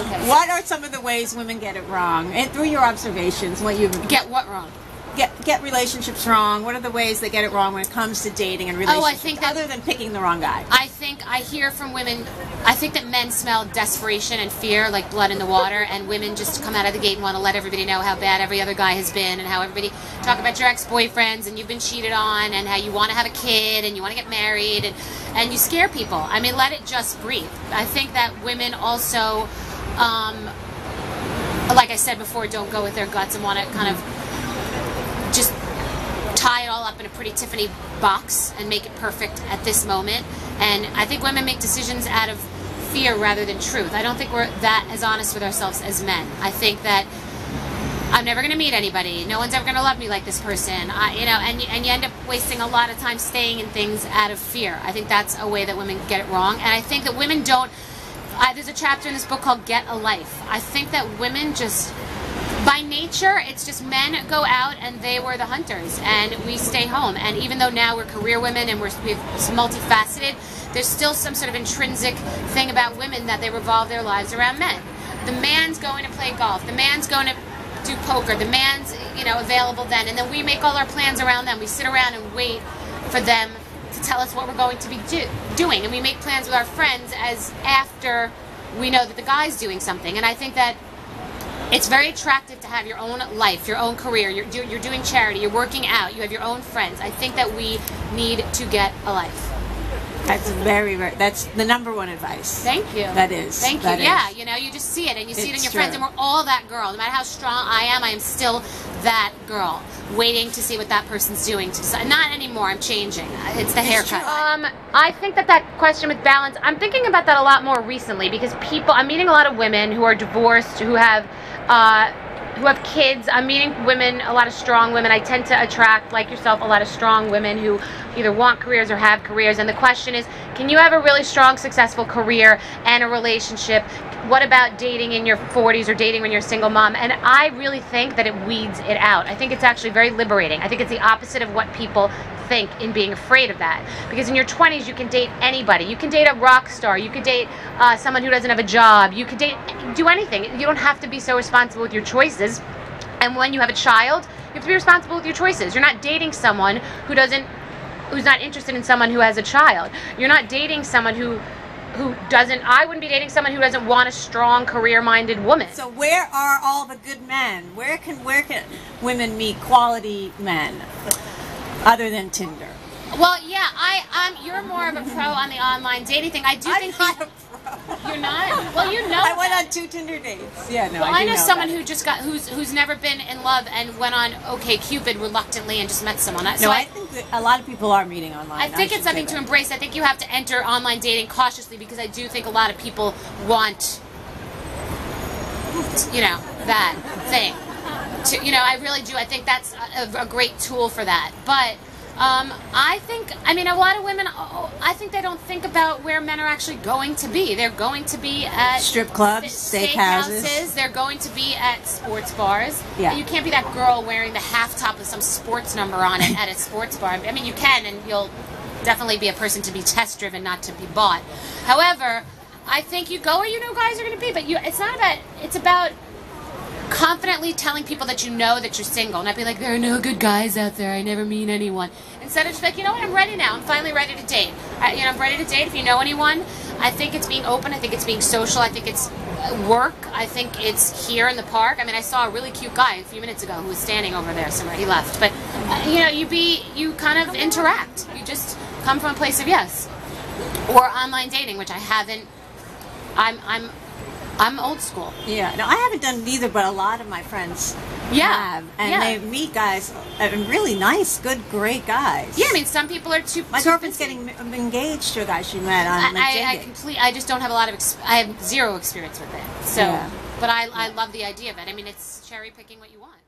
Okay. What are some of the ways women get it wrong? And through your observations, what you Get what wrong? get relationships wrong. What are the ways they get it wrong when it comes to dating and relationships? I think that, other than picking the wrong guy. I think I hear from women, I think that men smell desperation and fear like blood in the water, and women just come out of the gate and want to let everybody know how bad every other guy has been, and how everybody talk about your ex-boyfriends and you've been cheated on, and how you want to have a kid and you want to get married, and you scare people. I mean, let it just breathe. I think that women also, like I said before, don't go with their guts and want to kind of just tie it all up in a pretty Tiffany box and make it perfect at this moment. And I think women make decisions out of fear rather than truth. I don't think we're that as honest with ourselves as men. I think that I'm never going to meet anybody. No one's ever going to love me like this person. And you end up wasting a lot of time staying in things out of fear. I think that's a way that women get it wrong. And I think that women don't. There's a chapter in this book called Get a Life. I think that women just, by nature, it's just men go out and they were the hunters and we stay home. And even though now we're career women and we're multifaceted, there's still some sort of intrinsic thing about women that they revolve their lives around men. The man's going to play golf. The man's going to do poker. The man's, available then. And then we make all our plans around them. We sit around and wait for them to tell us what we're going to be doing. And we make plans with our friends as after we know that the guy's doing something. And I think that it's very attractive to have your own life, your own career. You're doing charity, you're working out, you have your own friends. I think that we need to get a life. That's that's the number one advice. Thank you. That is. Thank you. Yeah, you just see it, and you see it in your friends, and we're all that girl. No matter how strong I am still that girl, waiting to see what that person's doing. Not anymore. I'm changing. It's the haircut. I think that question with balance, I'm thinking about that a lot more recently, because I'm meeting a lot of women who are divorced, who have kids. I'm meeting women, a lot of strong women. I tend to attract, like yourself, a lot of strong women who either want careers or have careers. And the question is, can you have a really strong, successful career and a relationship? What about dating in your 40s or dating when you're a single mom? And I really think that it weeds it out. I think it's actually very liberating. I think it's the opposite of what people think in being afraid of that. Because in your 20s, you can date anybody. You can date a rock star. You could date someone who doesn't have a job. You could do anything. You don't have to be so responsible with your choices. And when you have a child, you have to be responsible with your choices. You're not dating someone who's not interested in someone who has a child. You're not dating someone who doesn't. I wouldn't be dating someone who doesn't want a strong, career-minded woman. So where are all the good men? Where can women meet quality men other than Tinder? Well, yeah, you're more of a pro on the online dating thing. I do think I'm not a pro. You're not? Well, I went on 2 Tinder dates. Yeah, no. Well, I know someone who just who's never been in love and went on OkCupid reluctly and just met someone. I think that a lot of people are meeting online. I think it's something to embrace. I think you have to enter online dating cautiously, because I do think a lot of people want, that thing. I really do. I think that's a great tool for that. But a lot of women, I think they don't think about where men are actually going to be. They're going to be at strip clubs, steakhouses. They're going to be at sports bars. Yeah. You can't be that girl wearing the half top with some sports number on it at a sports bar. I mean, you can, and you'll definitely be a person to be test driven, not to be bought. However, I think you go where you know guys are going to be, but it's about confidently telling people that you know that you're single, not be like, there are no good guys out there, I never meet anyone. Instead of just like, what, I'm ready now, I'm finally ready to date. I'm ready to date. If you know anyone, I think it's being open, I think it's being social, I think it's work, I think it's here in the park. I mean, I saw a really cute guy a few minutes ago who was standing over there somewhere. He left, but you kind of interact. You just come from a place of yes. Or online dating, which I haven't. I'm old school. Yeah, no, I haven't done it either, but a lot of my friends have. And they meet guys, really nice, good, great guys. Yeah, I mean, some people are too... My girlfriend's getting engaged to a guy she met on I just don't have a lot of... I have zero experience with it. So, But I love the idea of it. I mean, it's cherry picking what you want.